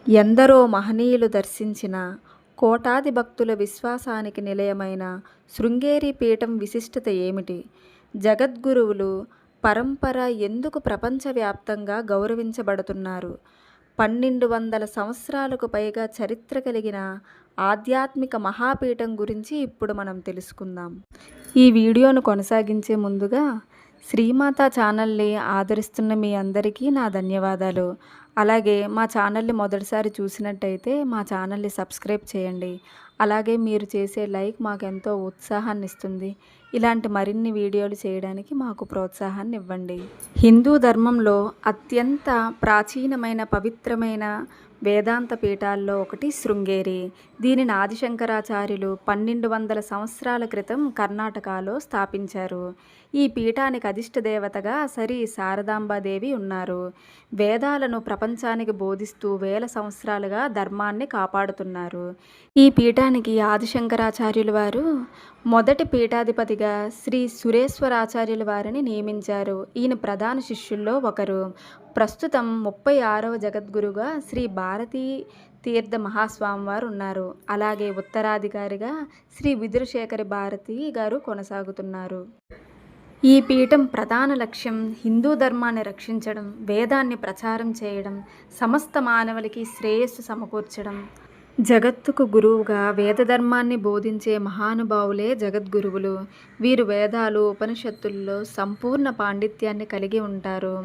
ఎందరో మహనీయులు దర్శించిన కోటాది భక్తుల విశ్వాసానికి నిలయమైన శృంగేరి పీఠం విశిష్టత ఏమిటి? జగద్గురువులు పరంపర ఎందుకు ప్రపంచవ్యాప్తంగా గౌరవించబడుతున్నారు? 1200 సంవత్సరాలకు పైగా చరిత్ర కలిగిన ఆధ్యాత్మిక మహాపీఠం గురించి ఇప్పుడు మనం తెలుసుకుందాం. ఈ వీడియోను కొనసాగించే ముందుగా శ్రీమాత ఛానల్ని ఆదరిస్తున్న మీ అందరికీ నా ధన్యవాదాలు. అలాగే మా ఛానల్ని మొదటిసారి చూసినట్టయితే మా ఛానల్ని సబ్స్క్రైబ్ చేయండి. అలాగే మీరు చేసే లైక్ మాకెంతో ఉత్సాహాన్ని ఇస్తుంది. ఇలాంటి మరిన్ని వీడియోలు చేయడానికి మాకు ప్రోత్సాహాన్ని ఇవ్వండి. హిందూ ధర్మంలో అత్యంత ప్రాచీనమైన పవిత్రమైన వేదాంత పీఠాల్లో ఒకటి శృంగేరి. దీనిని ఆదిశంకరాచార్యులు 1200 సంవత్సరాల క్రితం కర్ణాటకలో స్థాపించారు. ఈ పీఠానికి అధిష్ట దేవతగా శ్రీ శారదాంబాదేవి ఉన్నారు. వేదాలను ప్రపంచానికి బోధిస్తూ వేల సంవత్సరాలుగా ధర్మాన్ని కాపాడుతున్నారు. ఈ పీఠానికి ఆదిశంకరాచార్యుల వారు మొదటి పీఠాధిపతిగా శ్రీ సురేశ్వరాచార్యుల వారిని నియమించారు. ఈయన ప్రధాన శిష్యుల్లో ఒకరు. ప్రస్తుతం 36వ జగద్గురుగా శ్రీ భారతీ తీర్థ మహాస్వామి వారు ఉన్నారు. అలాగే ఉత్తరాధికారిగా శ్రీ విదురశేఖర భారతి గారు కొనసాగుతున్నారు. ఈ పీఠం ప్రధాన లక్ష్యం హిందూ ధర్మాన్ని రక్షించడం, వేదాన్ని ప్రచారం చేయడం, సమస్త మానవులకి శ్రేయస్సు సమకూర్చడం. జగత్తుకు గురువుగా వేదధర్మాన్ని బోధించే మహానుభావులే జగద్గురువులు. వీరు వేదాలు, ఉపనిషత్తుల్లో సంపూర్ణ పాండిత్యాన్ని కలిగి ఉంటారు.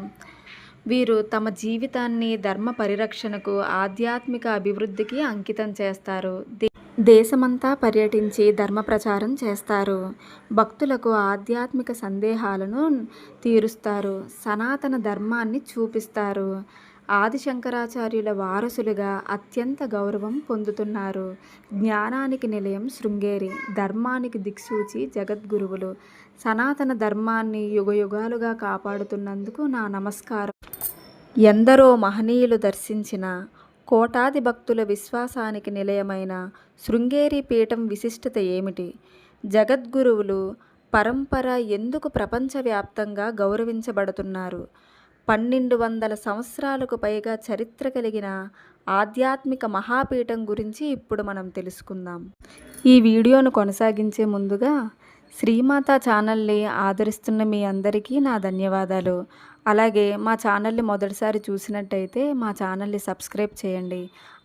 వీరు తమ జీవితాన్ని ధర్మ పరిరక్షణకు, ఆధ్యాత్మిక అభివృద్ధికి అంకితం చేస్తారు. దేశమంతా పర్యటించి ధర్మ ప్రచారం చేస్తారు. భక్తులకు ఆధ్యాత్మిక సందేహాలను తీరుస్తారు. సనాతన ధర్మాన్ని చూపిస్తారు. ఆదిశంకరాచార్యుల వారసులుగా అత్యంత గౌరవం పొందుతున్నారు. జ్ఞానానికి నిలయం శృంగేరి, ధర్మానికి దిక్సూచి జగద్గురువులు. సనాతన ధర్మాన్ని యుగయుగాలుగా కాపాడుతున్నందుకు నా నమస్కారం. ఎందరో మహనీయులు దర్శించిన కోటాది భక్తుల విశ్వాసానికి నిలయమైన శృంగేరి పీఠం విశిష్టత ఏమిటి? జగద్గురువులు పరంపర ఎందుకు ప్రపంచవ్యాప్తంగా గౌరవించబడుతున్నారు? 1200 సంవత్సరాలకు పైగా చరిత్ర కలిగిన ఆధ్యాత్మిక మహాపీఠం గురించి ఇప్పుడు మనం తెలుసుకుందాం. ఈ వీడియోను కొనసాగించే ముందుగా శ్రీమాత ఛానల్ని ఆదరిస్తున్న మీ అందరికీ నా ధన్యవాదాలు. అలాగే మా ఛానల్ని మొదటిసారి చూసినట్టయితే మా ఛానల్ని సబ్స్క్రైబ్ చేయండి.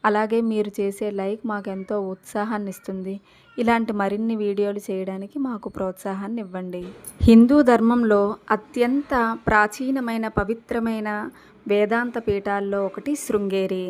అలాగే మీరు చేసే లైక్ మాకెంతో ఉత్సాహాన్ని ఇస్తుంది. ఇలాంటి మరిన్ని వీడియోలు చేయడానికి మాకు ప్రోత్సాహాన్ని ఇవ్వండి. హిందూ ధర్మంలో అత్యంత ప్రాచీనమైన పవిత్రమైన వేదాంత పీఠాల్లో ఒకటి శృంగేరి.